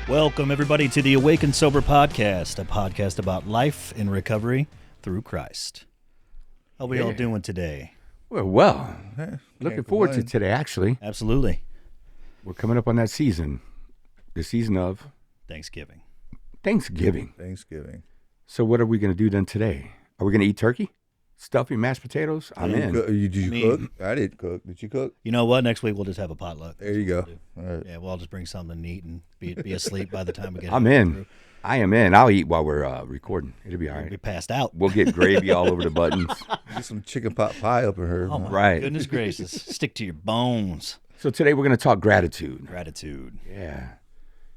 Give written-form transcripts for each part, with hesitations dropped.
Welcome, everybody, to the Awake and Sober podcast, a podcast about life in recovery through Christ. How are we all doing today? Well, looking forward to today, actually. Absolutely. We're coming up on that season, the season of Thanksgiving. Thanksgiving. So what are we going to do then today? Are we going to eat turkey? Stuffing, mashed potatoes? I'm in. Did you cook? I didn't cook. Did you cook? You know what? Next week we'll just have a potluck. There you go. All right. Yeah, we'll all just bring something to eat and be asleep by the time we get I'm in. Through. I am in. I'll eat while we're recording. It'll be all right. We'll be passed out. We'll get gravy all over the buttons. Get some chicken pot pie up in her. Oh, my goodness gracious. Stick to your bones. So today we're going to talk gratitude. Gratitude. Yeah.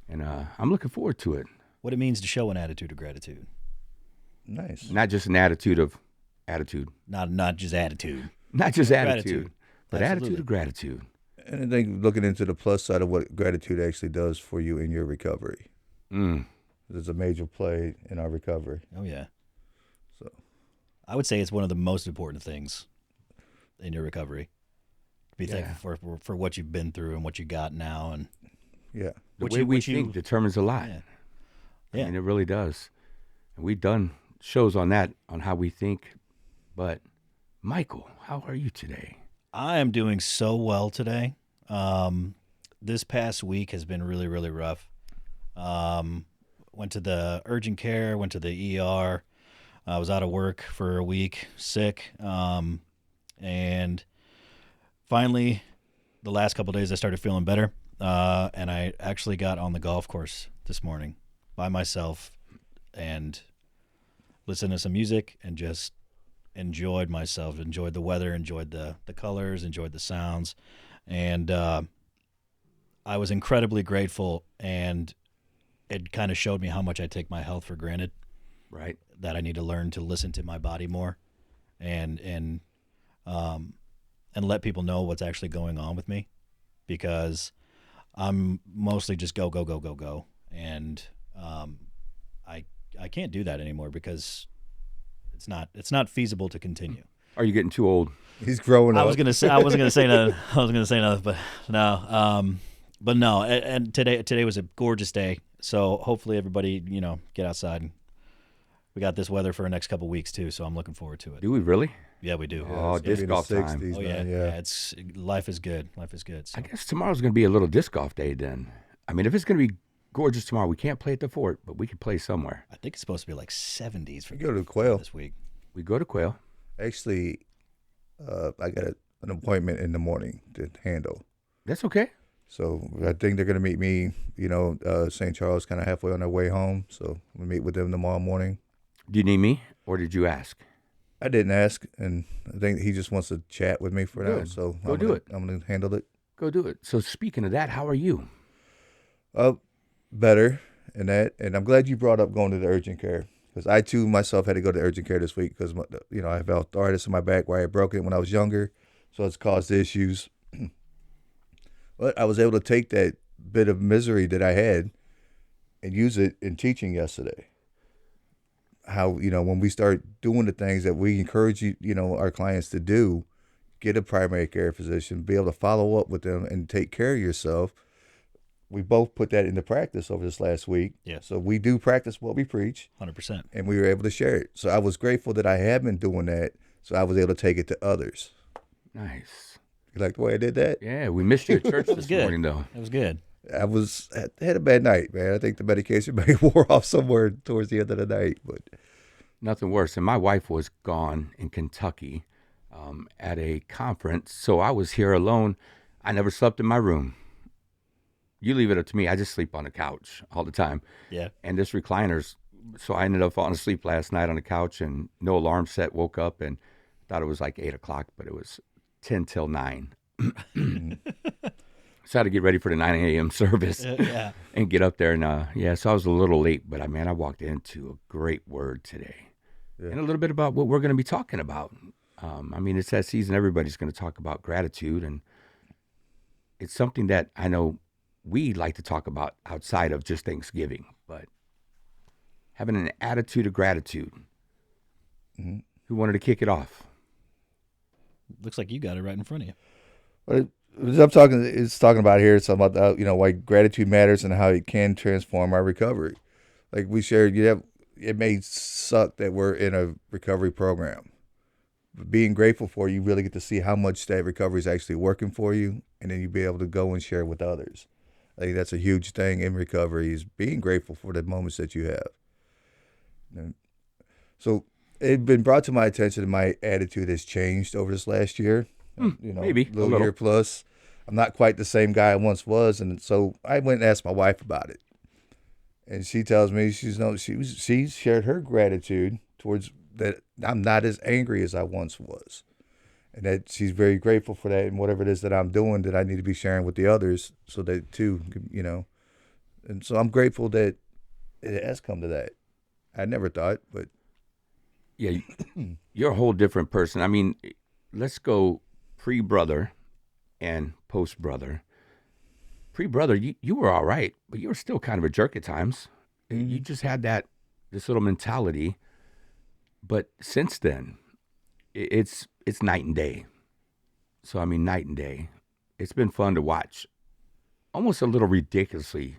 And I'm looking forward to it. What it means to show an attitude of gratitude. Nice. Not just an attitude of attitude. Not just attitude. Not just attitude, but Absolutely. attitude of gratitude. And I think looking into the plus side of what gratitude actually does for you in your recovery. There's a major play in our recovery. Oh, yeah. So I would say it's one of the most important things in your recovery. Be thankful for what you've been through and what you got now. And yeah. The way we think determines a lot. Yeah. I mean, it really does. And we've done shows on that, on how we think. But, Michael, how are you today? I am doing so well today. This past week has been really, really rough. Went to the urgent care, went to the ER. I was out of work for a week, sick. And finally, the last couple of days, I started feeling better. And I actually got on the golf course this morning by myself and listened to some music and just enjoyed myself, enjoyed the weather, enjoyed the colors, enjoyed the sounds. And I was incredibly grateful, and it kind of showed me how much I take my health for granted. Right. That I need to learn to listen to my body more and let people know what's actually going on with me, because I'm mostly just go. And I can't do that anymore because it's not feasible to continue. Are you getting too old? He's growing up. I wasn't gonna say nothing, but no. But no. And today was a gorgeous day. So hopefully everybody, get outside. We got this weather for the next couple of weeks too, so I'm looking forward to it. Do we really? Yeah, we do. Oh, disc golf time. Oh yeah. Life is good. So. I guess tomorrow's going to be a little disc golf day then. I mean, if it's going to be gorgeous tomorrow, we can't play at the fort, but we can play somewhere. I think it's supposed to be like 70s for we go to Quail this week. We go to Quail. Actually, I got an appointment in the morning to handle. That's okay. So I think they're going to meet me, St. Charles, kind of halfway on their way home. So we'll meet with them tomorrow morning. Do you need me, or did you ask? I didn't ask, and I think he just wants to chat with me for now. So I'm going to handle it. Go do it. So speaking of that, how are you? Better in that, and I'm glad you brought up going to the urgent care, because I too myself had to go to the urgent care this week because I have arthritis in my back where I broke it when I was younger, so it's caused issues. But I was able to take that bit of misery that I had and use it in teaching yesterday. How, when we start doing the things that we encourage our clients to do, get a primary care physician, be able to follow up with them and take care of yourself. We both put that into practice over this last week. Yeah. So we do practice what we preach. 100%. And we were able to share it. So I was grateful that I have been doing that, so I was able to take it to others. Nice. You like the way I did that? Yeah, we missed you at church this morning, though. It was good. I had a bad night, man. I think the medication maybe wore off somewhere towards the end of the night, but nothing worse. And my wife was gone in Kentucky at a conference, so I was here alone. I never slept in my room. You leave it up to me. I just sleep on the couch all the time. Yeah. And this recliner's, so I ended up falling asleep last night on the couch, and no alarm set. Woke up and thought it was like 8 o'clock, but it was 10 till 9. So I had to get ready for the 9 a.m. service and get up there. And so I was a little late, but I walked into a great word today. Yeah. And a little bit about what we're going to be talking about. It's that season. Everybody's going to talk about gratitude, and it's something that I know we like to talk about outside of just Thanksgiving, but having an attitude of gratitude. Mm-hmm. Who wanted to kick it off? Looks like you got it right in front of you. Well, It's talking about here. It's about why gratitude matters and how it can transform our recovery. Like we shared, it may suck that we're in a recovery program. But being grateful for you really get to see how much that recovery is actually working for you, and then you be able to go and share with others. I think that's a huge thing in recovery is being grateful for the moments that you have. And so it's been brought to my attention that my attitude has changed over this last year. Maybe a Little little. year plus. I'm not quite the same guy I once was, and so I went and asked my wife about it, and she tells me she shared her gratitude towards that I'm not as angry as I once was, and that she's very grateful for that, and whatever it is that I'm doing that I need to be sharing with the others, so that too, and so I'm grateful that it has come to that. I never thought, but Yeah, you're a whole different person. I mean, let's go pre-brother and post-brother. Pre-brother, you were all right, but you were still kind of a jerk at times. You just had this little mentality. But since then, it's night and day. So I mean, night and day. It's been fun to watch. Almost a little ridiculously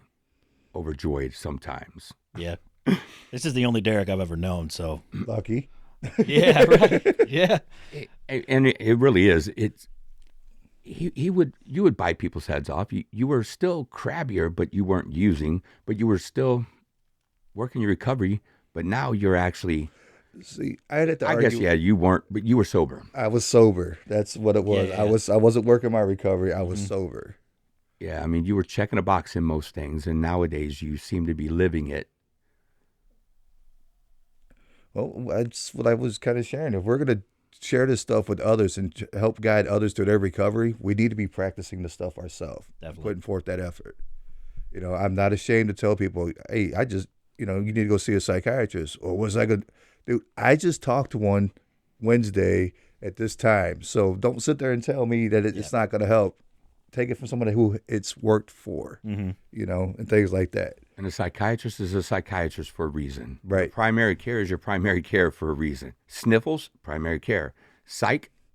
overjoyed sometimes. Yeah. This is the only Derek I've ever known, so lucky. yeah, right. Yeah. And it really is. You would bite people's heads off. You were still crabbier, but you weren't using. But you were still working your recovery. But now you're actually. See, I had to I argue. guess yeah, you weren't, but you were sober. I was sober. That's what it was. Yeah. I wasn't working my recovery. I was sober. Yeah, I mean, you were checking a box in most things, and nowadays you seem to be living it. Well, that's what I was kind of sharing. If we're gonna share this stuff with others and help guide others through their recovery, we need to be practicing the stuff ourselves, Definitely. putting forth that effort. I'm not ashamed to tell people, hey, I just, you need to go see a psychiatrist. Or was I going to, dude, I just talked to one Wednesday at this time. So don't sit there and tell me that it's not going to help. Take it from somebody who it's worked for, and things like that. And a psychiatrist is a psychiatrist for a reason. Right. Your primary care is your primary care for a reason. Sniffles, primary care. Psychiatrist.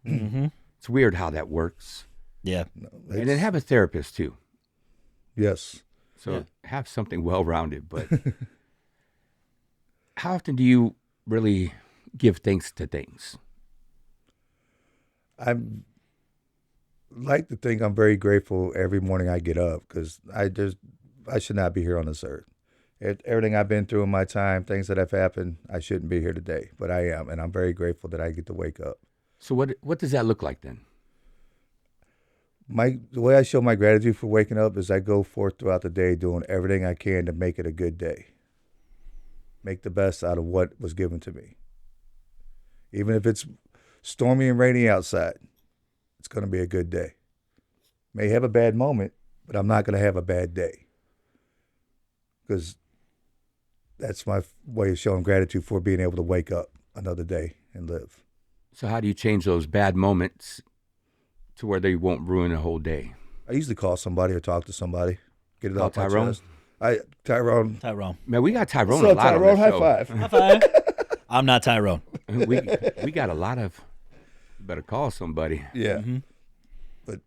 Mm-hmm. It's weird how that works. Yeah. And then have a therapist too. Yes. So have something well-rounded. But how often do you really give thanks to things? I'm like to think I'm very grateful every morning I get up because I should not be here on this earth. Everything I've been through in my time, things that have happened, I shouldn't be here today, but I am, and I'm very grateful that I get to wake up. So what does that look like then? The way I show my gratitude for waking up is I go forth throughout the day doing everything I can to make it a good day. Make the best out of what was given to me. Even if it's stormy and rainy outside, it's going to be a good day. May have a bad moment, but I'm not going to have a bad day. Because that's my way of showing gratitude for being able to wake up another day and live. So how do you change those bad moments to where they won't ruin a whole day? I usually call somebody or talk to somebody, get it off my Tyrone? chest. Tyrone. Man, we got Tyrone What's a up, lot Tyrone? on High the show. five. High five. I'm not Tyrone. we got a lot of. Better call somebody. Yeah. Mm-hmm. But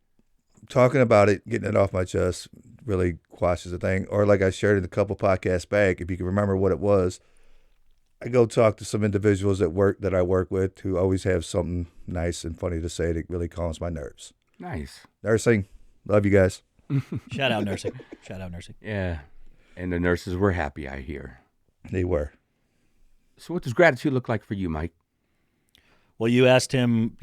talking about it, getting it off my chest, really quashes the thing. Or like I shared in a couple podcasts back, if you can remember what it was, I go talk to some individuals that I work with who always have something nice and funny to say that really calms my nerves. Nice. Nursing, love you guys. Shout out nursing. Yeah. And the nurses were happy, I hear. They were. So what does gratitude look like for you, Mike? Well, you asked him,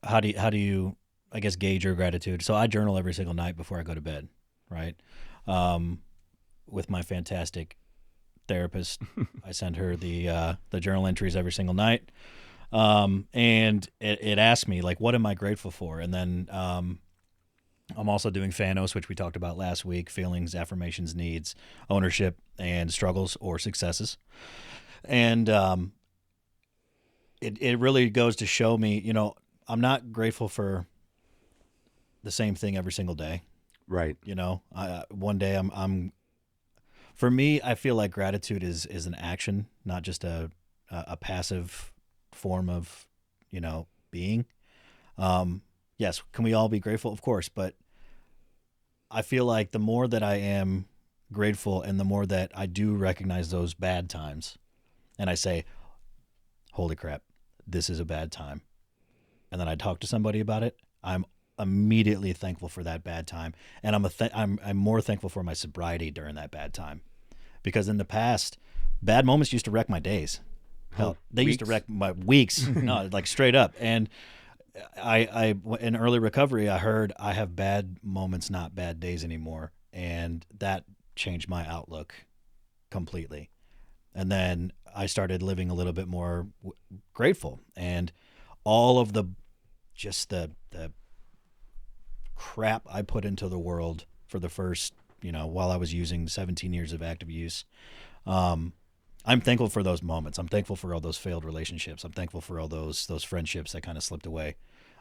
how do you, I guess, gauge your gratitude? So I journal every single night before I go to bed, right? With my fantastic therapist, I send her the journal entries every single night, and it asks me like, what am I grateful for? And then I'm also doing Thanos, which we talked about last week: feelings, affirmations, needs, ownership, and struggles or successes, and It really goes to show me, I'm not grateful for the same thing every single day. Right. One day for me, I feel like gratitude is an action, not just a passive form of, being. Yes, can we all be grateful? Of course, but I feel like the more that I am grateful and the more that I do recognize those bad times and I say, holy crap, this is a bad time. And then I talk to somebody about it, I'm immediately thankful for that bad time. And I'm more thankful for my sobriety during that bad time. Because in the past, bad moments used to wreck my days. Hell, they used to wreck my weeks, no, like straight up. And I in early recovery, I heard I have bad moments, not bad days anymore, and that changed my outlook completely. And then I started living a little bit more grateful, and all of the crap I put into the world for the first, while I was using 17 years of active use. Um, I'm thankful for those moments. I'm thankful for all those failed relationships. I'm thankful for all those friendships that kind of slipped away.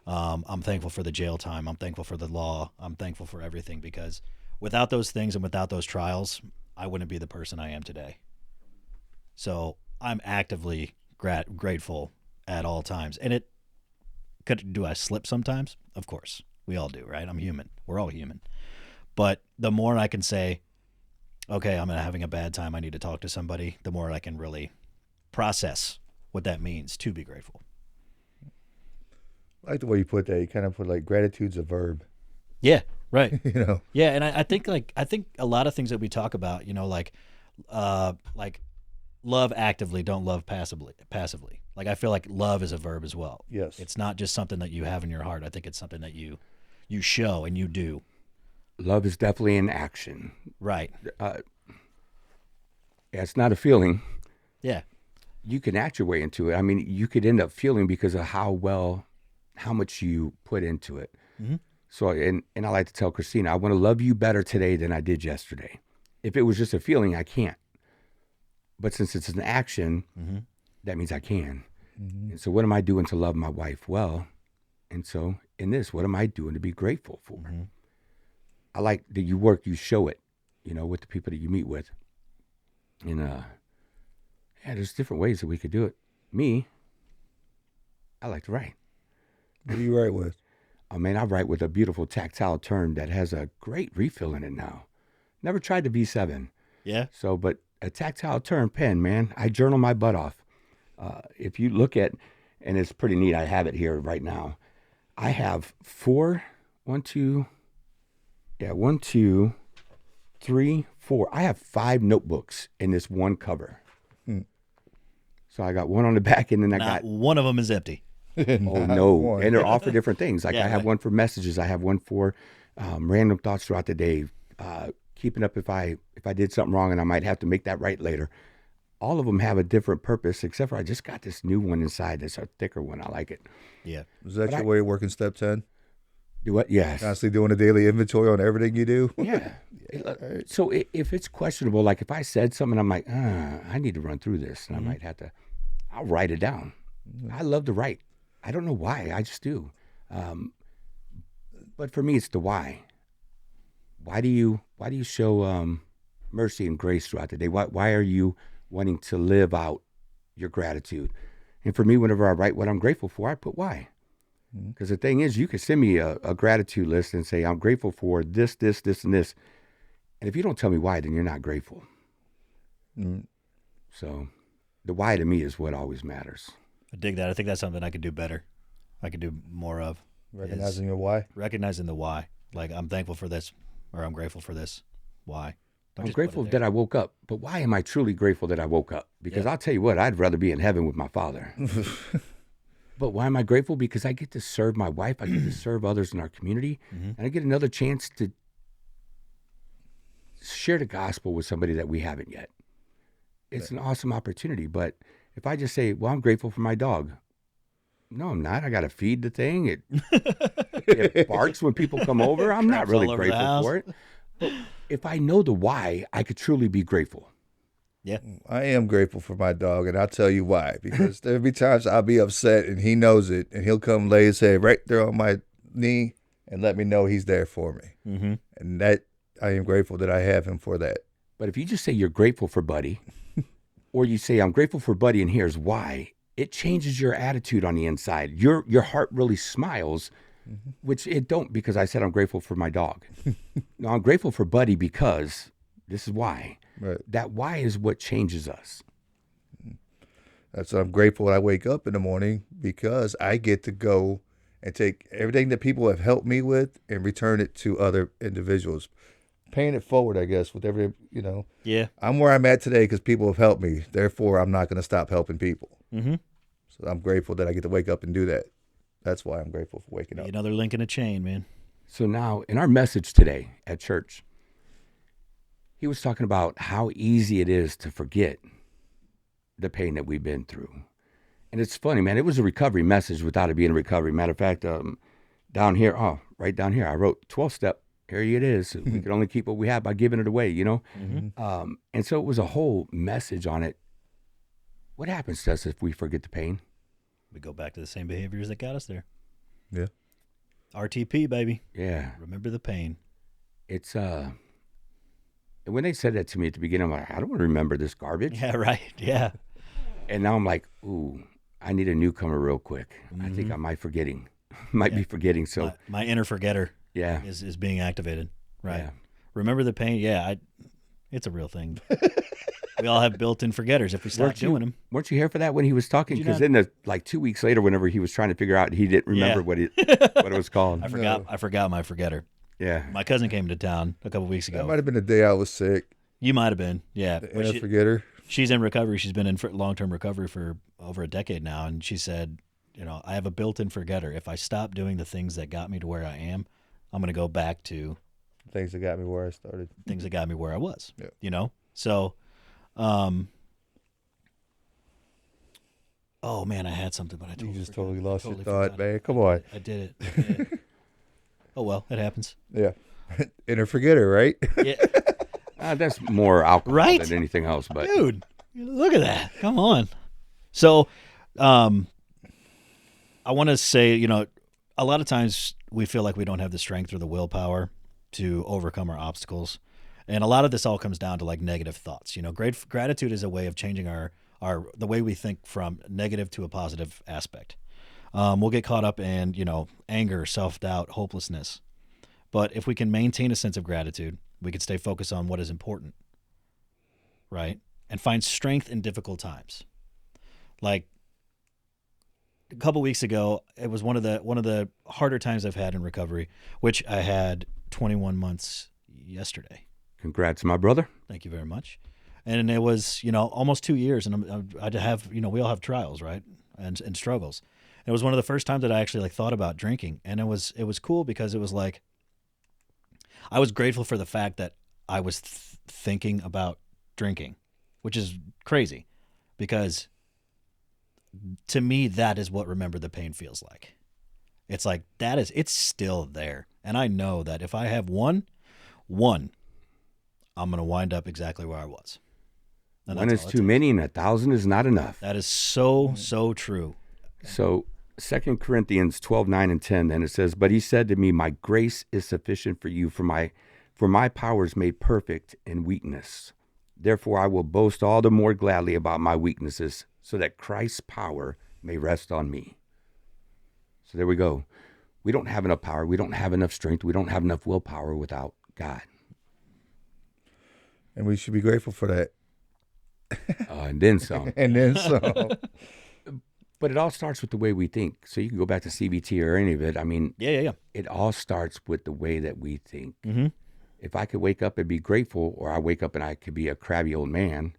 I'm thankful for the jail time. I'm thankful for the law. I'm thankful for everything because without those things and without those trials, I wouldn't be the person I am today. So I'm actively grateful at all times. And do I slip sometimes? Of course. We all do, right? I'm human. We're all human. But the more I can say, okay, I'm having a bad time, I need to talk to somebody, the more I can really process what that means to be grateful. I like the way you put that. You kind of put like gratitude's a verb. Yeah, right. You know. Yeah, and I think a lot of things that we talk about, like love actively, don't love passively. Like I feel like love is a verb as well. Yes. It's not just something that you have in your heart. I think it's something that you show and you do. Love is definitely an action. Right. It's not a feeling. Yeah. You can act your way into it. I mean, you could end up feeling because of how much you put into it. Mm-hmm. So, and I like to tell Christina, I want to love you better today than I did yesterday. If it was just a feeling, I can't. But since it's an action, mm-hmm. that means I can. Mm-hmm. And so what am I doing to love my wife well? And so in this, what am I doing to be grateful for? Mm-hmm. I like that you work, you show it, with the people that you meet with. And there's different ways that we could do it. Me, I like to write. What do you write with? Oh man, I write with a beautiful tactile turn that has a great refill in it now. Never tried the V7. Yeah. So, but a tactile turn pen, man, I journal my butt off. If you look at, and it's pretty neat, I have it here right now. I have 4. I have 5 notebooks in this one cover. So I got one on the back, and then I got one of them is empty. Oh no, one. and they're all for different things. Like Yeah, I have right. one for messages. I have one for random thoughts throughout the day. Keeping up if I did something wrong and I might have to make that right later. All of them have a different purpose, except for I just got this new one inside. That's a thicker one. I like it. Yeah. Is that your way of working step 10? Do what? Yes. Constantly doing a daily inventory on everything you do? Yeah. So if it's questionable, like if I said something, I'm like, I need to run through this, and I might have to. I'll write it down. I love to write. I don't know why. I just do. But for me, it's the why. Why do you show mercy and grace throughout the day? Why are you wanting to live out your gratitude? And for me, whenever I write what I'm grateful for, I put why. Because the thing is, you can send me a gratitude list and say, I'm grateful for this, this, this, and this. And if you don't tell me why, then you're not grateful. So the why to me is what always matters. I dig that. I think that's something I could do better. I could do more of. Recognizing your why? Recognizing the why. Like, I'm thankful for this, or I'm grateful for this. Why? Don't I'm just put it grateful there. that I woke up. But why am I truly grateful that I woke up? Because I'll tell you what, I'd rather be in heaven with my father. But why am I grateful? Because I get to serve my wife. I get to serve others in our community. And I get another chance to share the gospel with somebody that we haven't yet. It's an awesome opportunity. But if I just say, well, I'm grateful for my dog. No, I'm not. I got to feed the thing. It barks when people come over. I'm not Traps really all over the grateful house. for it. But if I know the why, I could truly be grateful. Yeah. I am grateful for my dog, and I'll tell you why. Because there'll be times I'll be upset, and he knows it, and he'll come lay his head right there on my knee and let me know he's there for me. Mm-hmm. And that I am grateful that I have him for that. But if you just say you're grateful for Buddy, or you say I'm grateful for Buddy and here's why, it changes your attitude on the inside. Your heart really smiles which it don't, because I said I'm grateful for my dog. No, I'm grateful for Buddy because this is why. Right. That why is what changes us. That's what I'm grateful when I wake up in the morning, because I get to go and take everything that people have helped me with and return it to other individuals. Paying it forward, I guess, with every, Yeah. I'm where I'm at today because people have helped me. Therefore, I'm not going to stop helping people. Mm-hmm. So I'm grateful that I get to wake up and do that. That's why I'm grateful for waking up. Another link in a chain, man. So now, in our message today at church, he was talking about how easy it is to forget the pain that we've been through. And it's funny, man. It was a recovery message without it being a recovery. Matter of fact, down here, right down here, I wrote 12-step. Here it is. We can only keep what we have by giving it away, Mm-hmm. And so it was a whole message on it. What happens to us if we forget the pain? We go back to the same behaviors that got us there. Yeah. RTP, baby. Yeah. Remember the pain. It's, when they said that to me at the beginning, I'm like, I don't want to remember this garbage. Yeah, right. Yeah. And now I'm like, ooh, I need a newcomer real quick. I think I might be forgetting. So my inner forgetter yeah, is being activated. Right. Yeah. Remember the pain? Yeah, it's a real thing. We all have built-in forgetters if we stop doing them. Weren't you here for that when he was talking? Did you Because not? then 2 weeks later, whenever he was trying to figure out, he didn't remember Yeah. what it was called. I forgot my forgetter. Yeah. My cousin came to town a couple weeks That ago. might have been the day I was sick. You might have been, yeah. The But inner forgetter. she's in recovery. She's been in long-term recovery for over a decade now, and she said, I have a built-in forgetter. If I stop doing the things that got me to where I am, I'm going to go back to Things that got me where I started. things that got me where I was. Yeah. So, oh man, I had something, but I You just forgot. totally lost Totally your thought, forgot man. Come on. I did it. Oh well, it happens. Yeah. Inner forgetter, right? Yeah, That's more alcohol Right? than anything else. But dude, look at that. Come on. So, I want to say, a lot of times we feel like we don't have the strength or the willpower to overcome our obstacles. And a lot of this all comes down to like negative thoughts. Gratitude is a way of changing the way we think from negative to a positive aspect. We'll get caught up in, anger, self-doubt, hopelessness. But if we can maintain a sense of gratitude, we can stay focused on what is important, right? And find strength in difficult times. Like a couple weeks ago, it was one of the harder times I've had in recovery, which I had 21 months yesterday. congrats, my brother. Thank you very much. And it was, almost 2 years, and I have, we all have trials, right, and struggles. And it was one of the first times that I actually thought about drinking, and it was cool because it was like I was grateful for the fact that I was thinking about drinking, which is crazy, because to me that is what Remember the Pain feels like. It's like it's still there, and I know that if I have one, I'm going to wind up exactly where I was. And One that's is all it too takes. many, and 1,000 is not enough. That is so true. So 2 Corinthians 12:9-10, then it says, "But he said to me, my grace is sufficient for you, for my power is made perfect in weakness. Therefore I will boast all the more gladly about my weaknesses, so that Christ's power may rest on me." So there we go. We don't have enough power. We don't have enough strength. We don't have enough willpower without God. And we should be grateful for that. And then some. And then some. But it all starts with the way we think. So you can go back to CBT or any of it. I mean, Yeah. it all starts with the way that we think. Mm-hmm. If I could wake up and be grateful, or I wake up and I could be a crabby old man,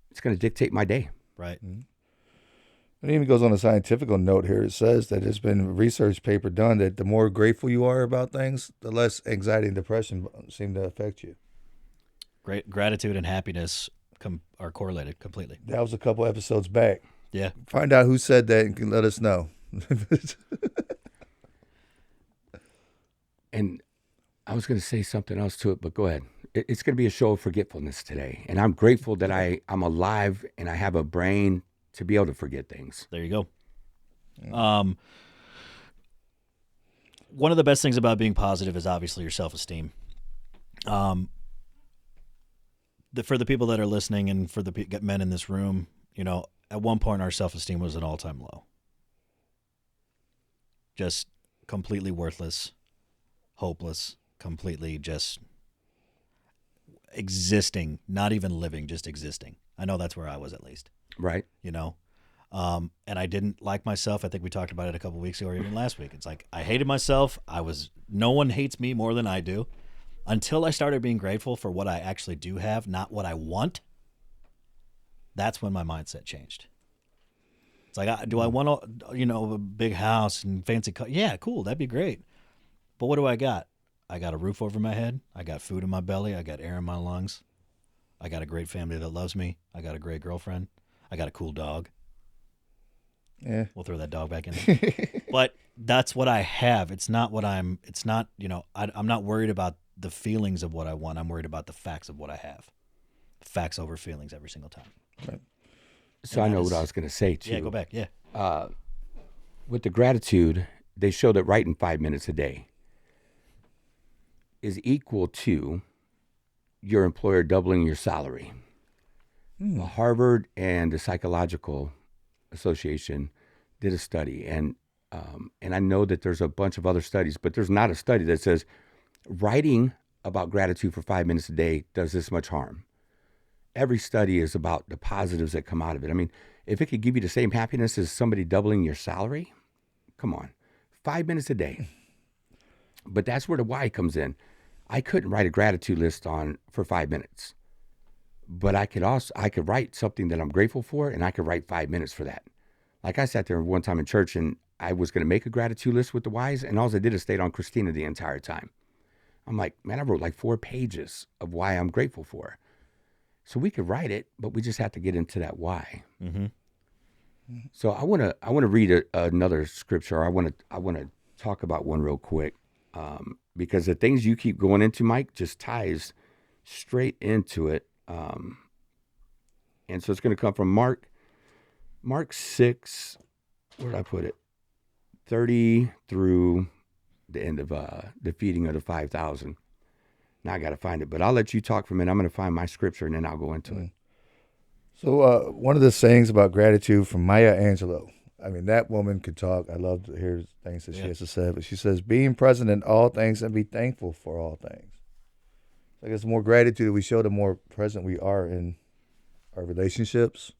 it's going to dictate my day. Right. It even goes on a scientific note here. It says that there's been a research paper done that the more grateful you are about things, the less anxiety and depression seem to affect you. Great gratitude and happiness are correlated completely. That was a couple episodes back. Yeah. Find out who said that and can let us know. And I was going to say something else to it, but go ahead. It's going to be a show of forgetfulness today. And I'm grateful that I'm alive and I have a brain to be able to forget things. There you go. One of the best things about being positive is obviously your self-esteem. For the people that are listening and for the men in this room, at one point our self-esteem was an all-time low. just completely worthless, hopeless, completely just existing, not even living, just existing. I know that's where I was, at least. Right. You know, and I didn't like myself. I think we talked about it a couple weeks ago or even last week. It's like I hated myself. No one hates me more than I do, until I started being grateful for what I actually do have, not what I want. That's when my mindset changed. It's like, do I want a big house and fancy car? Yeah, cool. That'd be great. But what do I got? I got a roof over my head. I got food in my belly. I got air in my lungs. I got a great family that loves me. I got a great girlfriend. I got a cool dog. Yeah. We'll throw that dog back in there. But that's what I have. It's not, I'm not worried about the feelings of what I want. I'm worried about the facts of what I have. Facts over feelings every single time. Right. So I know what I was going to say too. Yeah, go back. Yeah. With the gratitude, they show that writing 5 minutes a day is equal to your employer doubling your salary. Harvard and the Psychological Association did a study, and I know that there's a bunch of other studies, but there's not a study that says writing about gratitude for 5 minutes a day does this much harm. Every study is about the positives that come out of it. I mean, if it could give you the same happiness as somebody doubling your salary, come on, 5 minutes a day. But that's where the why comes in. I couldn't write a gratitude list for 5 minutes, but I could write something that I'm grateful for, and I could write 5 minutes for that. Like I sat there one time in church, and I was going to make a gratitude list with the whys, and all I did is stayed on Christina the entire time. I'm like, man, I wrote like 4 pages of why I'm grateful for her. So we could write it, but we just have to get into that why. Mm-hmm. So I want to read another scripture. I want to talk about one real quick, because the things you keep going into, Mike, just ties straight into it. And so it's going to come from Mark 6. Where did I put it? 30 through the end of the feeding of the 5,000. Now I got to find it, but I'll let you talk for a minute. I'm going to find my scripture and then I'll go into it. So one of the sayings about gratitude from Maya Angelou. I mean, that woman could talk. I love to hear things that she has to say. But she says, being present in all things and be thankful for all things. I guess the more gratitude we show, the more present we are in our relationships,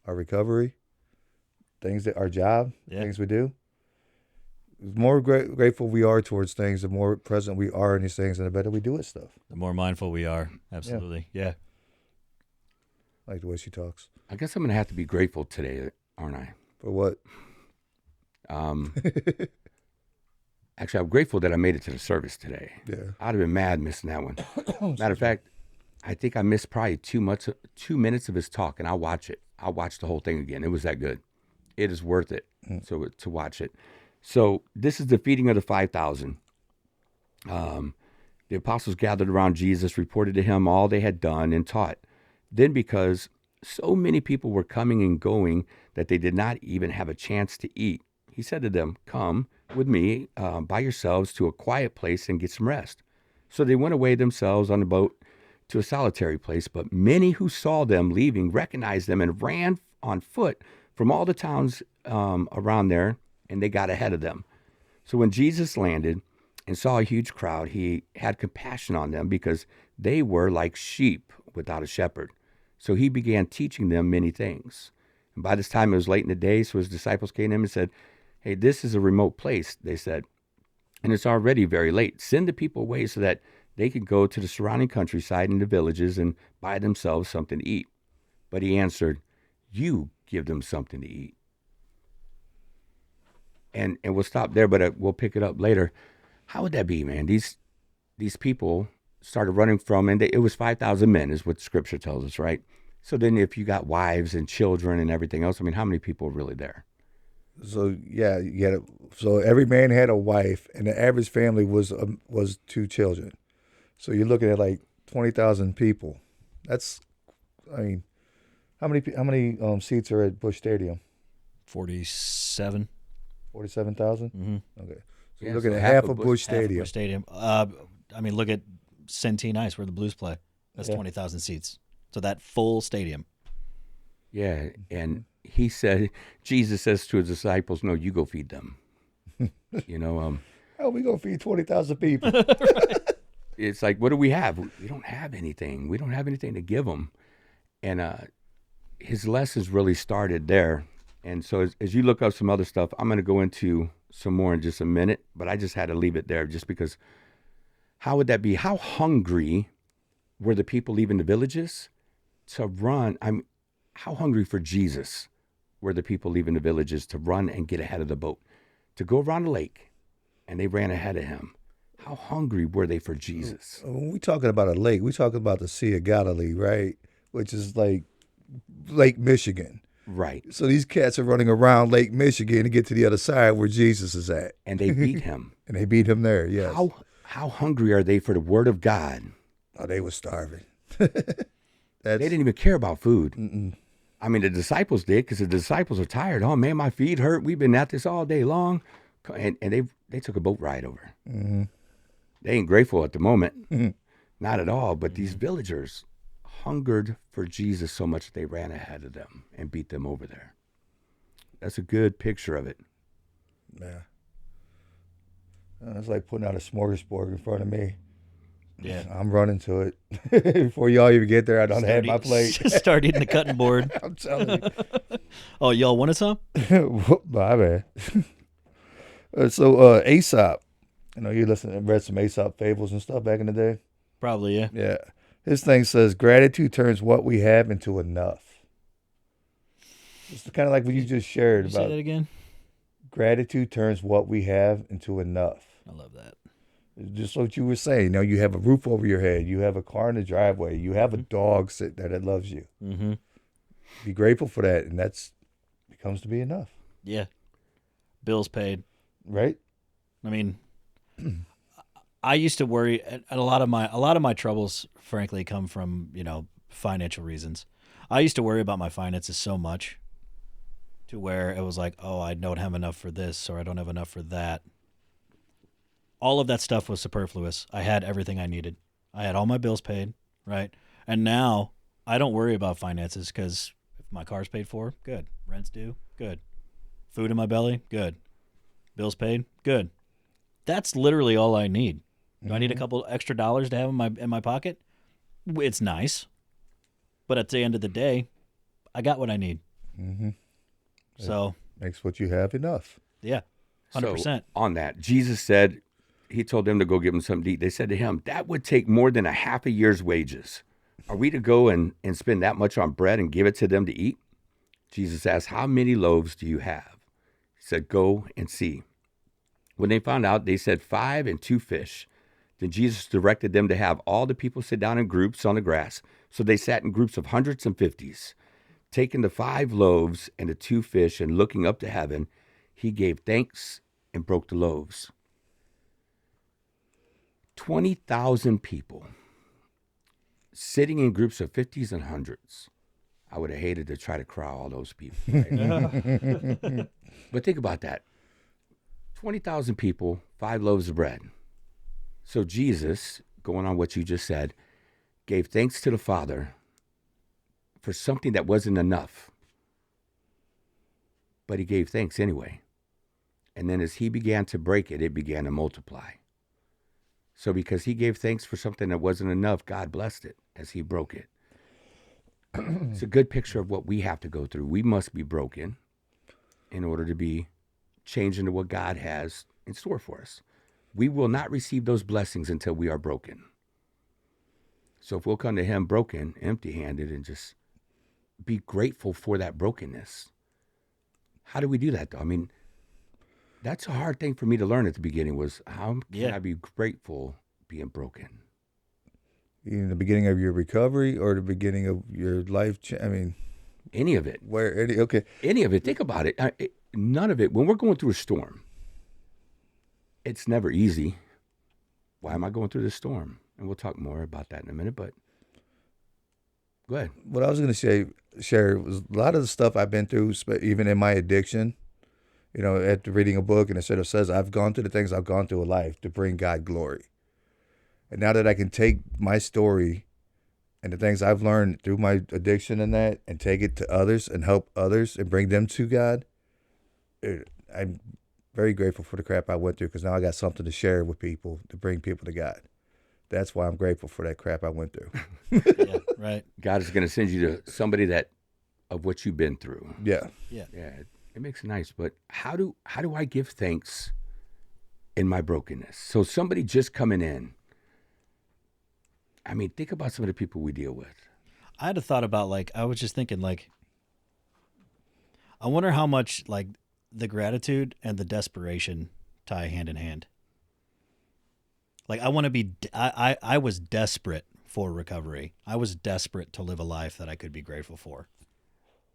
our recovery, our job, things we do. The more grateful we are towards things, the more present we are in these things, and the better we do at stuff. The more mindful we are. Absolutely. Yeah. I like the way she talks. I guess I'm going to have to be grateful today, aren't I? For what? Actually, I'm grateful that I made it to the service today. Yeah. I'd have been mad missing that one. Matter of fact, I think I missed probably 2 minutes of his talk, and I'll watch it. I'll watch the whole thing again. It was that good. It is worth it to watch it. So this is the feeding of the 5,000. The apostles gathered around Jesus, reported to him all they had done and taught. Then because so many people were coming and going that they did not even have a chance to eat, he said to them, come with me by yourselves to a quiet place and get some rest. So they went away themselves on the boat to a solitary place, but many who saw them leaving recognized them and ran on foot from all the towns around there, and they got ahead of them. So when Jesus landed and saw a huge crowd, he had compassion on them because they were like sheep without a shepherd. So he began teaching them many things. And by this time it was late in the day, so his disciples came to him and said, hey, this is a remote place, they said, and it's already very late. Send the people away so that they can go to the surrounding countryside and the villages and buy themselves something to eat. But he answered, you give them something to eat. And we'll stop there, but we'll pick it up later. How would that be, man? These people started running from, and it was 5,000 men is what Scripture tells us, right? So then if you got wives and children and everything else, I mean, how many people are really there? So yeah, so every man had a wife, and the average family was 2 children. So you're looking at like 20,000 people. That's, I mean, how many seats are at Busch Stadium? 47. 47,000. Mm-hmm. Okay, so Yeah, you're looking so at half half of of Busch- Busch Half of Stadium. Busch Stadium. I mean, look at Centene Ice, where the Blues play. That's 20,000 seats. So that full stadium. Yeah, and Jesus says to his disciples, no, you go feed them. You know, How are we gonna feed 20,000 people? it's like, what do we have? We don't have anything. We don't have anything to give them. And his lessons really started there. And so as you look up some other stuff, I'm going to go into some more in just a minute, but I just had to leave it there just because how would that be? How hungry were the people leaving the villages to run? How hungry for Jesus were the people leaving the villages to run and get ahead of the boat, to go around the lake, and they ran ahead of him. How hungry were they for Jesus? When we talking about a lake, we talking about the Sea of Galilee, right? Which is like Lake Michigan. Right. So these cats are running around Lake Michigan to get to the other side where Jesus is at. And they beat him. And they beat him there, yes. How hungry are they for the word of God? Oh, they were starving. They didn't even care about food. Mm-mm. I mean, the disciples did because the disciples are tired. Oh, man, my feet hurt. We've been at this all day long. And they took a boat ride over. Mm-hmm. They ain't grateful at the moment. Mm-hmm. Not at all. But these villagers hungered for Jesus so much that they ran ahead of them and beat them over there. That's a good picture of it. Yeah. It's like putting out a smorgasbord in front of me. Yeah. I'm running to it. Before y'all even get there, I don't have my plate. Start eating the cutting board. I'm telling you. Oh, y'all wanted some? My bad. So Aesop, you listened and read some Aesop fables and stuff back in the day? Probably, yeah. Yeah. His thing says, gratitude turns what we have into enough. It's kind of like what you just shared Can you about. say that again? Gratitude turns what we have into enough. I love that. Just what you were saying. You have a roof over your head. You have a car in the driveway. You have a dog that loves you. Mm-hmm. Be grateful for that, and that's becomes to be enough. Yeah. Bills paid. Right? I mean, I used to worry, and a lot of my troubles, frankly, come from financial reasons. I used to worry about my finances so much, to where it was like, oh, I don't have enough for this, or I don't have enough for that. All of that stuff was superfluous. I had everything I needed. I had all my bills paid, right? And now I don't worry about finances because if my car's paid for, good. Rent's due, good. Food in my belly, good. Bills paid, good. That's literally all I need. Do I need a couple extra dollars to have in my pocket? It's nice, but at the end of the day, I got what I need. Mm-hmm. So Makes what you have enough. yeah, 100%. So on that, Jesus said, he told them to go give him something to eat. They said to him, that would take more than a half a year's wages. Are we to go and spend that much on bread and give it to them to eat? Jesus asked, how many loaves do you have? He said, go and see. When they found out, they said 5 and 2 fish. Then Jesus directed them to have all the people sit down in groups on the grass. So they sat in groups of hundreds and fifties. Taking the 5 loaves and the 2 fish and looking up to heaven, he gave thanks and broke the loaves. 20,000 people sitting in groups of 50s and hundreds. I would have hated to try to crowd all those people. Right? But think about that. 20,000 people, 5 loaves of bread. So Jesus, going on what you just said, gave thanks to the Father for something that wasn't enough. But he gave thanks anyway. And then as he began to break it, it began to multiply. So because he gave thanks for something that wasn't enough, God blessed it as he broke it. It's a good picture of what we have to go through. We must be broken in order to be changed into what God has in store for us. We will not receive those blessings until we are broken. So if we'll come to him broken, empty-handed, and just be grateful for that brokenness. How do we do that, though? I mean, that's a hard thing for me to learn at the beginning was how can I be grateful being broken? In the beginning of your recovery or the beginning of your life? Any of it. Any of it. Think about it. None of it. When we're going through a storm, it's never easy. Why am I going through this storm? And we'll talk more about that in a minute, but go ahead. What I was going to share was a lot of the stuff I've been through, even in my addiction, after reading a book, and it sort of says I've gone through the things I've gone through in life to bring God glory. And now that I can take my story and the things I've learned through my addiction and that and take it to others and help others and bring them to God, I'm very grateful for the crap I went through because now I got something to share with people, to bring people to God. That's why I'm grateful for that crap I went through. Yeah, right. God is going to send you to somebody that of what you've been through. Yeah. Yeah. Yeah, it makes it nice. But how do I give thanks in my brokenness? So somebody just coming in. I mean, think about some of the people we deal with. I had a thought about, like, I was just thinking, like, I wonder how much, like, the gratitude and the desperation tie hand in hand. Like, I want to be, I was desperate for recovery. I was desperate to live a life that I could be grateful for,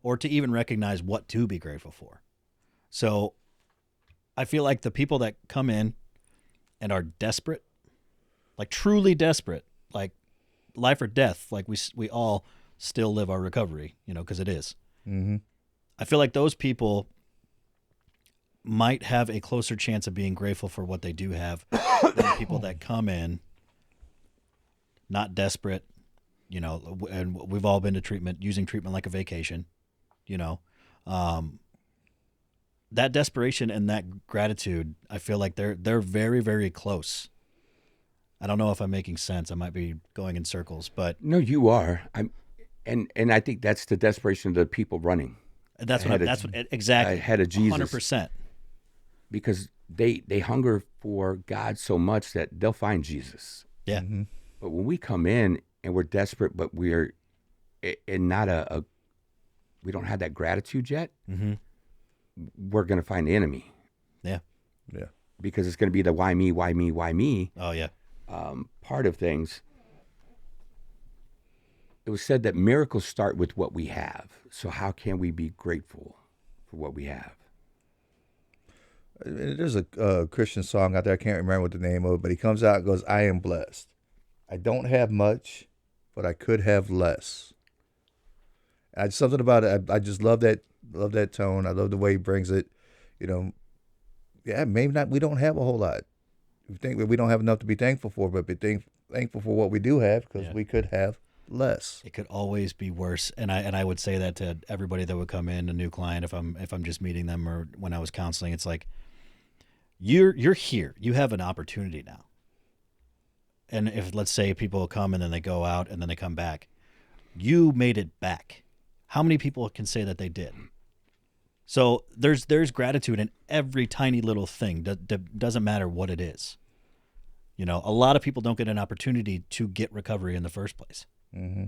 or to even recognize what to be grateful for. So I feel like the people that come in and are desperate, like truly desperate, like life or death, like we all still live our recovery, because it is. Mm-hmm. I feel like those people might have a closer chance of being grateful for what they do have than people that come in not desperate, and we've all been to treatment, using treatment like a vacation, that desperation and that gratitude, I feel like they're very, very close. I don't know if I'm making sense. I might be going in circles, but No, you are. And I think that's the desperation of the people running. Exactly. Ahead of Jesus. 100%. Because they hunger for God so much that they'll find Jesus. Yeah. Mm-hmm. But when we come in and we're desperate, but we're and not we don't have that gratitude yet, Mm-hmm. we're going to find the enemy. Yeah. Yeah. Because it's going to be the why me, why me, why me Oh, yeah. part of things. It was said that miracles start with what we have. So how can we be grateful for what we have? There's a Christian song out there. I can't remember what the name of it, but he comes out and goes, "I am blessed. I don't have much, but I could have less." Something about it. I just love that tone. I love the way he brings it. Yeah, maybe not. We don't have a whole lot. We think we don't have enough to be thankful for, but be thankful for what we do have, because we could have less. It could always be worse, and I would say that to everybody that would come in, a new client, if I'm just meeting them, or when I was counseling. It's like, you're here. You have an opportunity now. And if, let's say, people come and then they go out and then they come back, you made it back. How many people can say that they did? So there's gratitude in every tiny little thing. Doesn't matter what it is. A lot of people don't get an opportunity to get recovery in the first place. Mm-hmm.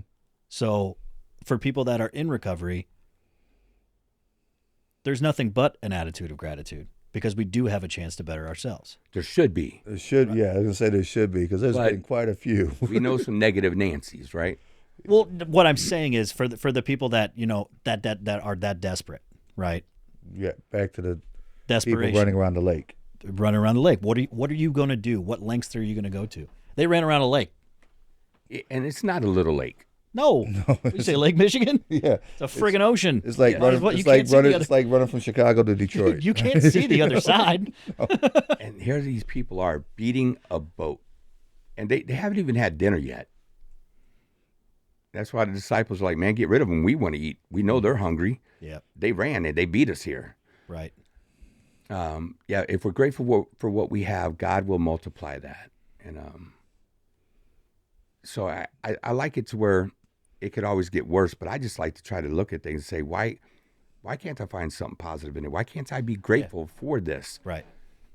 So for people that are in recovery, there's nothing but an attitude of gratitude, because we do have a chance to better ourselves. There should be. There should, yeah. I was gonna say there should be, because there's been quite a few. We know some negative Nancys, right? Well, what I'm saying is, for the people that that are that desperate, right? Yeah, back to the Desperation. people running around the lake. Running around the lake. What are you going to do? What lengths are you going to go to? They ran around a lake. And it's not a little lake. No. You say Lake Michigan? Yeah, It's a friggin' ocean. it's like running. It's like running from Chicago to Detroit. You can't see the other side. And here these people are beating a boat. And they haven't even had dinner yet. That's why the disciples are like, man, get rid of them. We want to eat. We know they're hungry. Yeah. They ran and they beat us here. Right. Yeah, if we're grateful for what we have, God will multiply that. And so I like it to where it could always get worse, but I just like to try to look at things and say, why can't I find something positive in it? Why can't I be grateful for this? Right.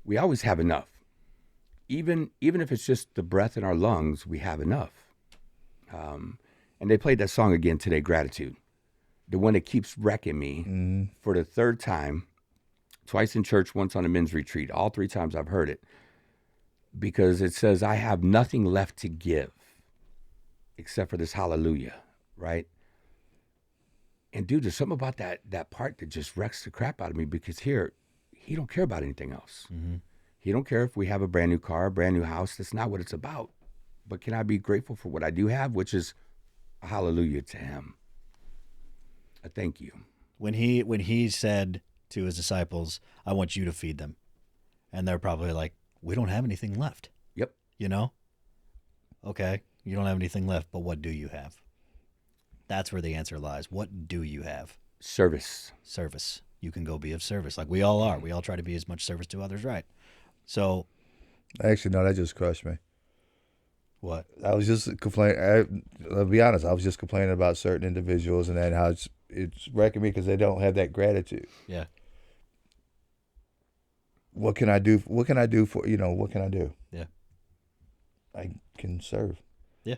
We always have enough. Even if it's just the breath in our lungs, we have enough. And they played that song again today, Gratitude. The one that keeps wrecking me for the third time, twice in church, once on a men's retreat. All three times I've heard it. Because it says, I have nothing left to give except for this hallelujah, right? And dude, there's something about that part that just wrecks the crap out of me, because here, he don't care about anything else. Mm-hmm. He don't care if we have a brand new car, a brand new house. That's not what it's about. But can I be grateful for what I do have, which is a hallelujah to him. A thank you. When he said to his disciples, I want you to feed them. And they're probably like, we don't have anything left. Yep. Okay, you don't have anything left, but what do you have? That's where the answer lies. What do you have? Service. Service. you can go be of service. Like we all are. We all try to be as much service to others, right? So Actually, no, that just crushed me. what? I was just complaining. I'll be honest. I was just complaining about certain individuals and then how it's wrecking me because they don't have that gratitude. Yeah. What can I do? What can I do for What can I do? Yeah. I can serve. Yeah.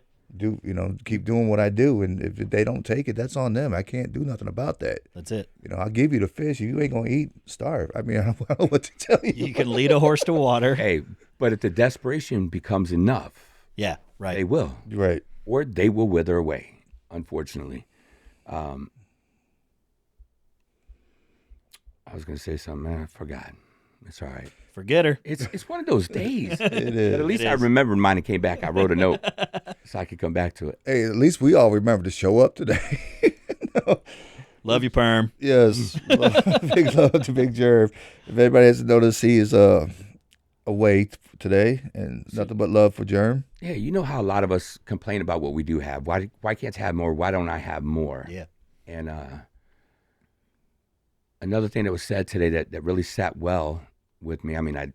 Keep doing what I do, and if they don't take it, that's on them. I can't do nothing about that. That's it. I'll give you the fish. You ain't gonna eat, starve. I mean, I don't know what to tell you. You can lead a horse to water. Hey, but if the desperation becomes enough, Yeah, right. they will. Right. Or they will wither away, unfortunately. I was going to say something, man. I forgot. It's all right. Forget her. It's one of those days. It is. But at least It I is. remembered mine and came back. I wrote a note so I could come back to it. Hey, at least we all remember to show up today. Love you, Perm. Yes. Big love to Big Jerv. If anybody hasn't noticed, he is away today, and nothing but love for Germ. Yeah, you know how a lot of us complain about what we do have. Why can't I have more? Why don't I have more? Yeah. And another thing that was said today that really sat well with me, I mean, I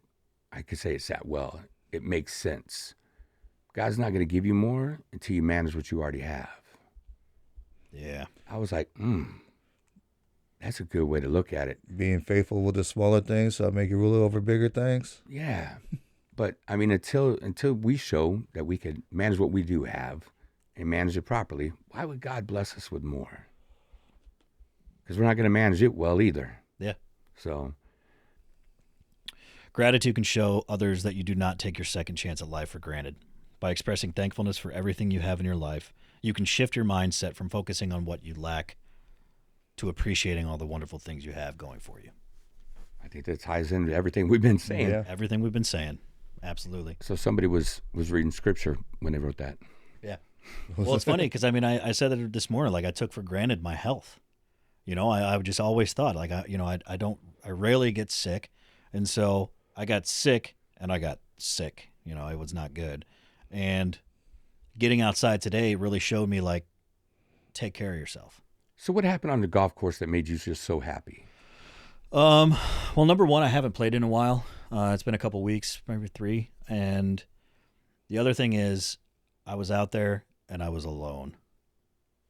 could say it sat well. It makes sense. God's not going to give you more until you manage what you already have. Yeah. I was like, that's a good way to look at it. Being faithful with the smaller things, so I make you ruler over bigger things. Yeah. But I mean, until we show that we can manage what we do have and manage it properly, why would God bless us with more? Because we're not going to manage it well either. Yeah. So Gratitude can show others that you do not take your second chance at life for granted. By expressing thankfulness for everything you have in your life, you can shift your mindset from focusing on what you lack to appreciating all the wonderful things you have going for you. I think that ties into everything we've been saying. Yeah. Everything we've been saying. Absolutely. So somebody was reading scripture when they wrote that. Yeah. Well, it's funny because, I mean, I said that this morning, like I took for granted my health. I just always thought like, I rarely get sick. And so I got sick and I got sick, it was not good. And getting outside today really showed me like, take care of yourself. So what happened on the golf course that made you just so happy? Well, number one, I haven't played in a while. It's been a couple weeks, maybe 3. And the other thing is I was out there and I was alone.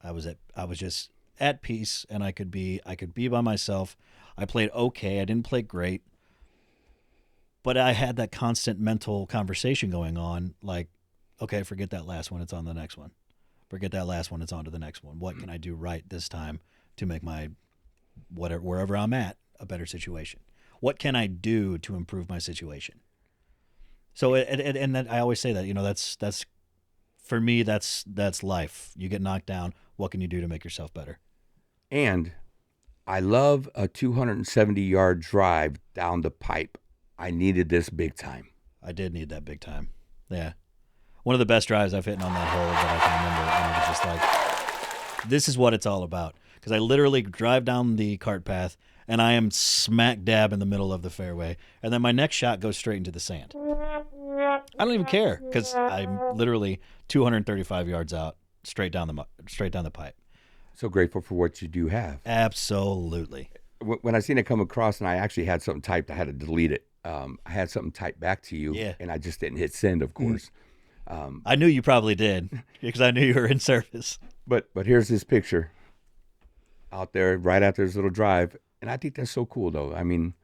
I was just at peace and I could be by myself. I played okay. I didn't play great. But I had that constant mental conversation going on like, okay, forget that last one, it's on the next one. Forget that last one, it's on to the next one. What can I do right this time to make my wherever I'm at a better situation? What can I do to improve my situation? So and that, I always say that, that's for me, that's life. You get knocked down. What can you do to make yourself better? And I love a 270-yard drive down the pipe. I needed this big time. I did need that big time. Yeah. One of the best drives I've hit on that hole that I can remember. And it was just like, this is what it's all about. Because I literally drive down the cart path and I am smack dab in the middle of the fairway. And then my next shot goes straight into the sand. I don't even care because I'm literally 235 yards out, straight down the pipe. So grateful for what you do have. Absolutely. When I seen it come across and I actually had something typed, I had to delete it. I had something typed back to you, Yeah. and I just didn't hit send, of course. I knew you probably did because I knew you were in service. But here's this picture out there right after this little drive, and I think that's so cool, though. I mean,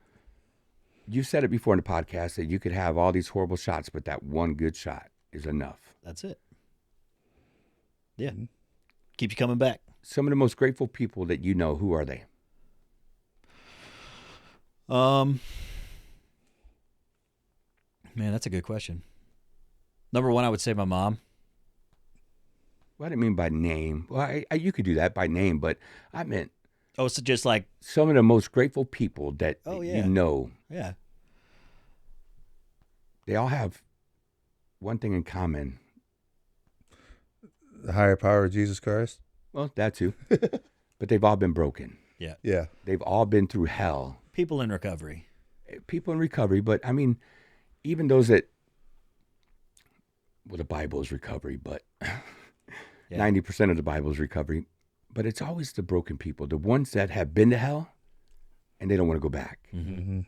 you said it before in the podcast that you could have all these horrible shots, but that one good shot is enough. That's it. Yeah. Keep you coming back. Some of the most grateful people that you know, who are they? Man, that's a good question. Number one, I would say my mom. Well, I didn't mean by name. Well, you could do that by name, but I meant Oh, so just like, some of the most grateful people that Oh, you yeah. know. yeah. They all have one thing in common. The higher power of Jesus Christ. Well, that too. But they've all been broken. Yeah. They've all been through hell. People in recovery. People in recovery, but I mean, even those that, well, the Bible is recovery, but 90% of the Bible is recovery. But it's always the broken people, the ones that have been to hell, and they don't want to go back. Mm-hmm.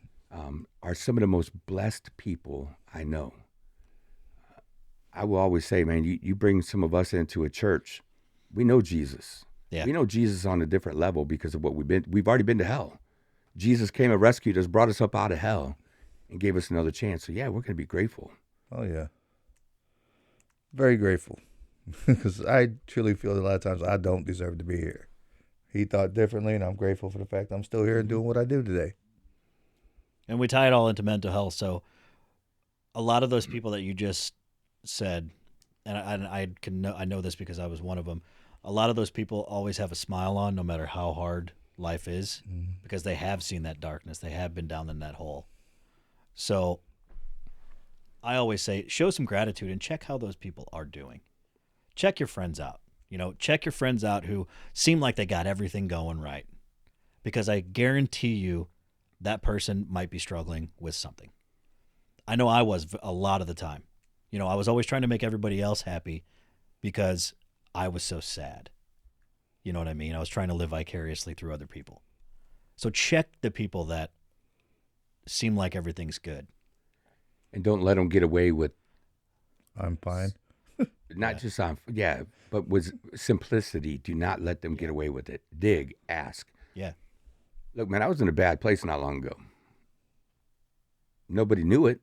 Are some of the most blessed people I know. I will always say, man, you bring some of us into a church, we know Jesus. Yeah. We know Jesus on a different level because of what we've already been to hell. Jesus came and rescued us, brought us up out of hell, and gave us another chance. So yeah, we're going to be grateful. Oh yeah, very grateful, because I truly feel that a lot of times I don't deserve to be here. He thought differently, and I'm grateful for the fact I'm still here and doing what I do today. And we tie it all into mental health. So a lot of those people that you just said, and I know this because I was one of them. A lot of those people always have a smile on, no matter how hard life is, because they have seen that darkness. They have been down in that hole. So I always say, show some gratitude and check how those people are doing. Check your friends out. Check your friends out who seem like they got everything going right, because I guarantee you that person might be struggling with something. I know I was a lot of the time. I was always trying to make everybody else happy because I was so sad. You know what I mean? I was trying to live vicariously through other people. So check the people that seem like everything's good. And don't let them get away with I'm fine. not just on, but with simplicity. Do not let them get away with it. Dig, ask. Yeah. Look, man, I was in a bad place not long ago. Nobody knew it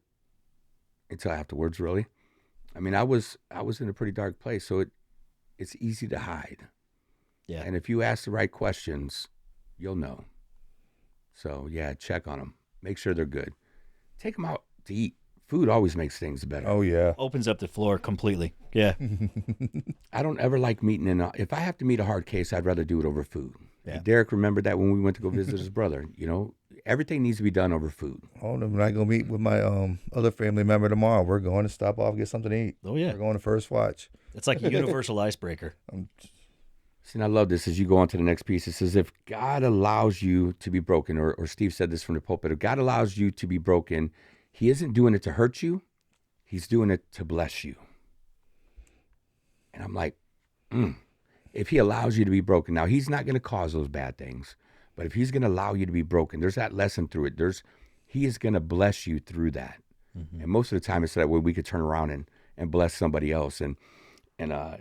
until afterwards, really. I mean, I was in a pretty dark place, so it's easy to hide. Yeah. And if you ask the right questions, you'll know. So, yeah, check on them. Make sure they're good. Take them out to eat. Food always makes things better. Oh yeah. Opens up the floor completely. Yeah. I don't ever like meeting if I have to meet a hard case, I'd rather do it over food. Yeah. Derek remembered that when we went to go visit his brother. Everything needs to be done over food. Oh, I'm not gonna meet with my other family member tomorrow. We're going to stop off and get something to eat. Oh, yeah. We're going to First Watch. It's like a universal icebreaker. See, and I love this as you go on to the next piece. It says, if God allows you to be broken, or Steve said this from the pulpit, if God allows you to be broken, he isn't doing it to hurt you. He's doing it to bless you. And I'm like, if he allows you to be broken, now he's not going to cause those bad things, but if he's going to allow you to be broken, there's that lesson through it. He is going to bless you through that. Mm-hmm. And most of the time it's that way we could turn around and bless somebody else. And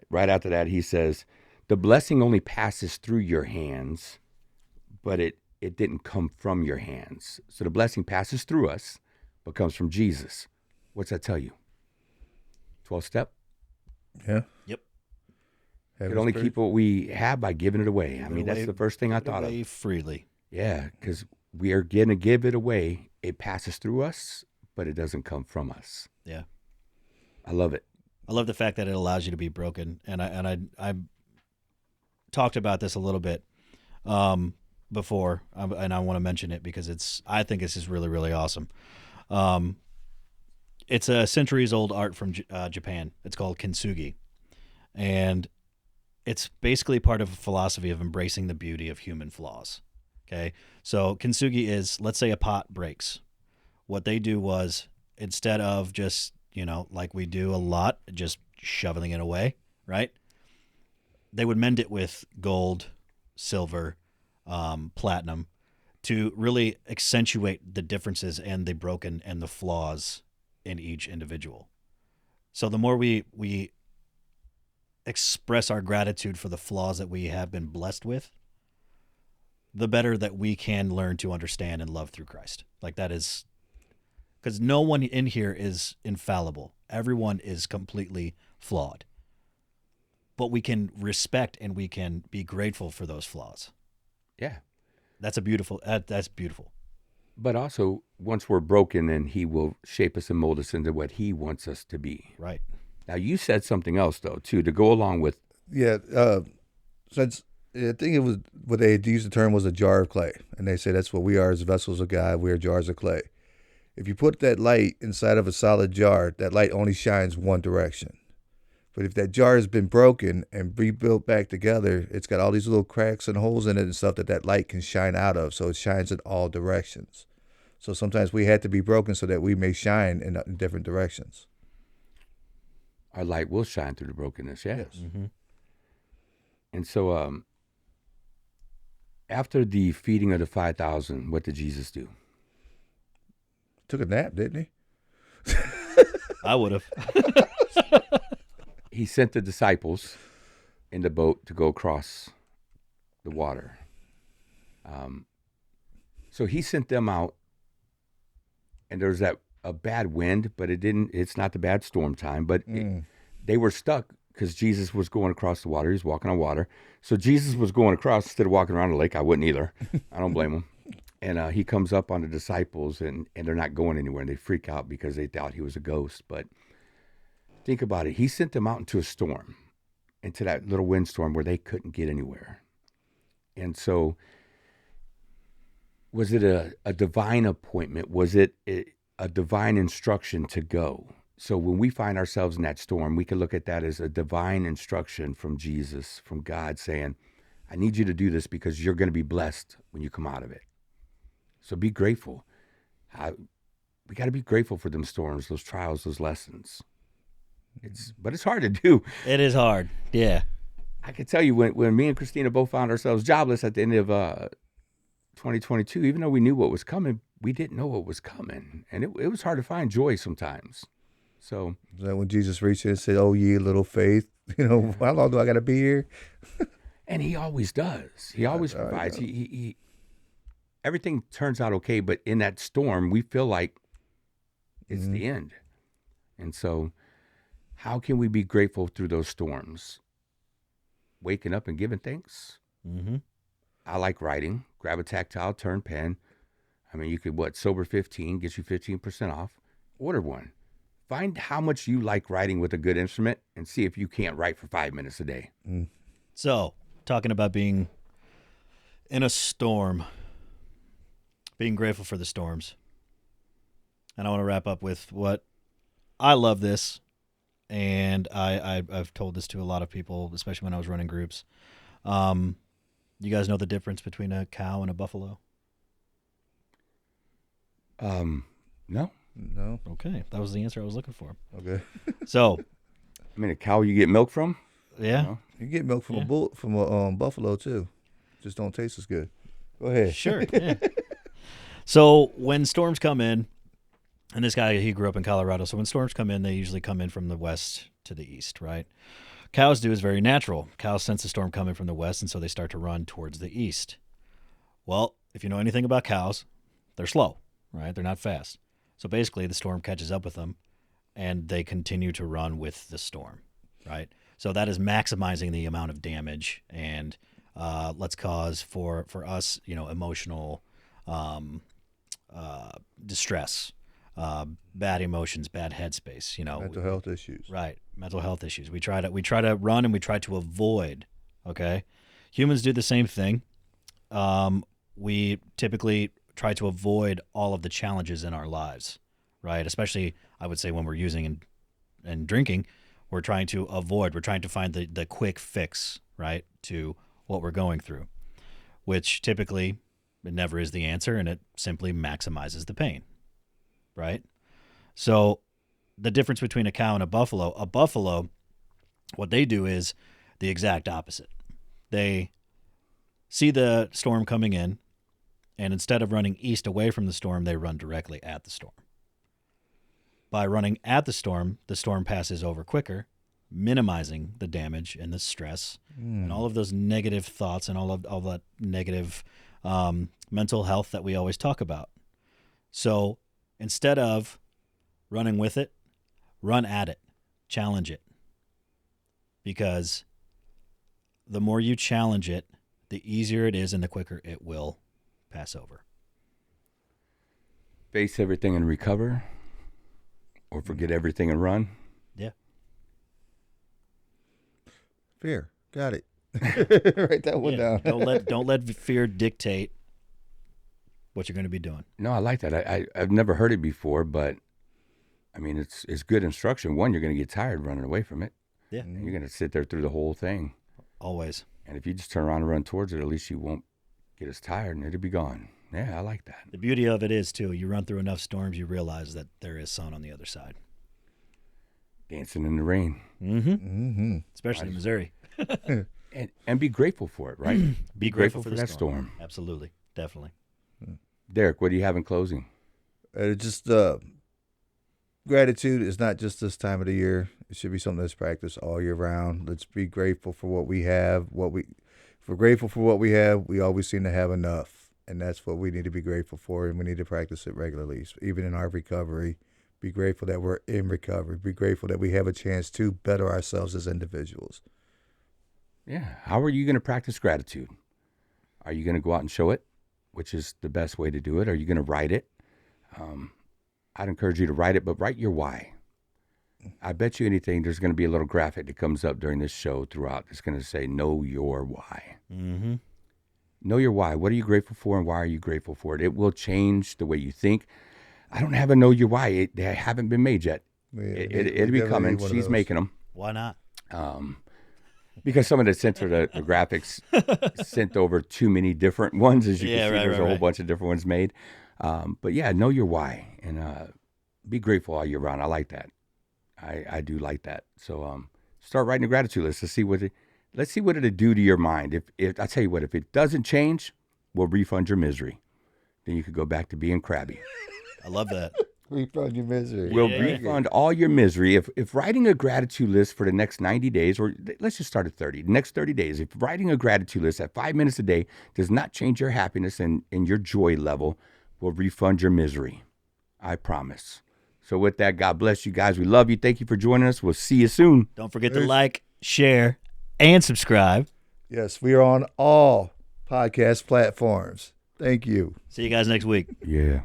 right after that, he says, the blessing only passes through your hands, but it didn't come from your hands. So the blessing passes through us, but comes from Jesus. What's that tell you? 12 step? Yeah. Yep. We could only keep what we have by giving it away. I mean, that's the first thing I thought of. Freely. Yeah, because we are going to give it away. It passes through us, but it doesn't come from us. Yeah. I love it. I love the fact that it allows you to be broken. And I talked about this a little bit before, and I want to mention it because I think this is really, really awesome. It's a centuries-old art from Japan. It's called kintsugi, and it's basically part of a philosophy of embracing the beauty of human flaws. Okay, so kintsugi is, let's say a pot breaks. What they do was, instead of just, like we do a lot, just shoveling it away, right? They would mend it with gold, silver, platinum, to really accentuate the differences and the broken and the flaws in each individual. So the more we express our gratitude for the flaws that we have been blessed with, the better that we can learn to understand and love through Christ. Like, that is, because no one in here is infallible. Everyone is completely flawed. But we can respect and we can be grateful for those flaws. Yeah. That's beautiful. But also, once we're broken, then he will shape us and mold us into what he wants us to be. Right. Now, you said something else, though, too, to go along with. Yeah. Since I think it was what they used the term was a jar of clay. And they say that's what we are as vessels of God. We are jars of clay. If you put that light inside of a solid jar, that light only shines one direction. But if that jar has been broken and rebuilt back together, it's got all these little cracks and holes in it and stuff that light can shine out of. So it shines in all directions. So sometimes we had to be broken so that we may shine in different directions. Our light will shine through the brokenness, yes. Yes. Mm-hmm. And so After the feeding of the 5,000, what did Jesus do? Took a nap, didn't he? I would have. He sent the disciples in the boat to go across the water. So he sent them out, and there's a bad wind, but it's not the bad storm time, but they were stuck because Jesus was going across the water. He was walking on water. So Jesus was going across instead of walking around the lake. I wouldn't either. I don't blame him. And he comes up on the disciples, and they're not going anywhere, and they freak out because they thought he was a ghost. But think about it. He sent them out into a storm, into that little windstorm where they couldn't get anywhere. And so was it a divine appointment? Was it a divine instruction to go? So when we find ourselves in that storm, we can look at that as a divine instruction from Jesus, from God saying, I need you to do this because you're going to be blessed when you come out of it. So be grateful. We got to be grateful for them storms, those trials, those lessons. But it's hard to do. It is hard. Yeah. I can tell you when me and Christina both found ourselves jobless at the end of 2022, even though we knew what was coming, we didn't know what was coming. And it was hard to find joy sometimes. So Is that when Jesus reached in and said, "Oh, ye little faith"? How long do I got to be here? and he always does. He always provides. He everything turns out okay, but in that storm, we feel like it's the end. And so how can we be grateful through those storms? Waking up and giving thanks. Mm-hmm. I like writing. Grab a tactile, turn pen. I mean, you could, Sober 15 gets you 15% off. Order one. Find how much you like writing with a good instrument and see if you can't write for 5 minutes a day. So, talking about being in a storm, being grateful for the storms. And I want to wrap up with what I love this, and I've told this to a lot of people, especially when I was running groups. You guys know the difference between a cow and a buffalo? No. No. Okay, that was the answer I was looking for. Okay. So, I mean, a cow you get milk from? yeah. No. You get milk from a buffalo too. Just don't taste as good. Go ahead. Sure. Yeah. So when storms come in, and this guy, he grew up in Colorado, so when storms come in, they usually come in from the west to the east, right? Cows do is very natural. Cows sense a storm coming from the west, and so they start to run towards the east. Well, if you know anything about cows, they're slow, right? They're not fast. So basically, the storm catches up with them, and they continue to run with the storm, right? So that is maximizing the amount of damage and let's cause for us, emotional distress, bad emotions, bad headspace, Mental health issues. right? Mental health issues. We try to run and we try to avoid. Okay, humans do the same thing. We typically try to avoid all of the challenges in our lives, right? Especially, I would say, when we're using and drinking, we're trying to avoid. We're trying to find the quick fix, right, to what we're going through, which typically it never is the answer, and it simply maximizes the pain, right? So the difference between a cow and a buffalo, what they do is the exact opposite. They see the storm coming in, and instead of running east away from the storm, they run directly at the storm. By running at the storm passes over quicker, minimizing the damage and the stress and all of those negative thoughts and all that negative mental health that we always talk about. So instead of running with it, run at it, challenge it. Because the more you challenge it, the easier it is and the quicker it will pass over. Face everything and recover, or forget everything and run. Yeah. Fear. Got it. Write that one down. Don't let fear dictate what you're going to be doing. No, I like that. I've never heard it before, but I mean, it's good instruction. One, you're going to get tired running away from it. Yeah. And you're going to sit there through the whole thing. Always. And if you just turn around and run towards it, at least you won't get as tired and it'll be gone. Yeah, I like that. The beauty of it is, too, you run through enough storms, you realize that there is sun on the other side. Dancing in the rain. Mm-hmm. Especially in Missouri. And be grateful for it, right? Be grateful for the that storm. Absolutely. Definitely. Derek, what do you have in closing? Just gratitude is not just this time of the year. It should be something that's practiced all year round. Let's be grateful for what we have. If we're grateful for what we have, we always seem to have enough, and that's what we need to be grateful for, and we need to practice it regularly. So even in our recovery, be grateful that we're in recovery. Be grateful that we have a chance to better ourselves as individuals. Yeah. How are you going to practice gratitude? Are you going to go out and show it, which is the best way to do it? Are you going to write it? I'd encourage you to write it, but write your why. I bet you anything, there's going to be a little graphic that comes up during this show throughout. It's going to say, know your why. Mm-hmm. Know your why. What are you grateful for and why are you grateful for it? It will change the way you think. I don't have a know your why. They haven't been made yet. It'll be coming. She's making them. Why not? Because some of the the graphics sent over too many different ones. As you can see, there's a whole bunch of different ones made. But yeah, know your why and be grateful all year round. I like that. I do like that. So start writing a gratitude list. Let's see what it'll do to your mind. If I tell you what, if it doesn't change, we'll refund your misery. Then you could go back to being crabby. I love that. Refund your misery. We'll refund all your misery. If writing a gratitude list for the next 90 days, or let's just start at 30, the next 30 days, if writing a gratitude list at 5 minutes a day does not change your happiness and your joy level, we'll refund your misery. I promise. So with that, God bless you guys. We love you. Thank you for joining us. We'll see you soon. Don't forget to like, share, and subscribe. Yes, we are on all podcast platforms. Thank you. See you guys next week. Yeah.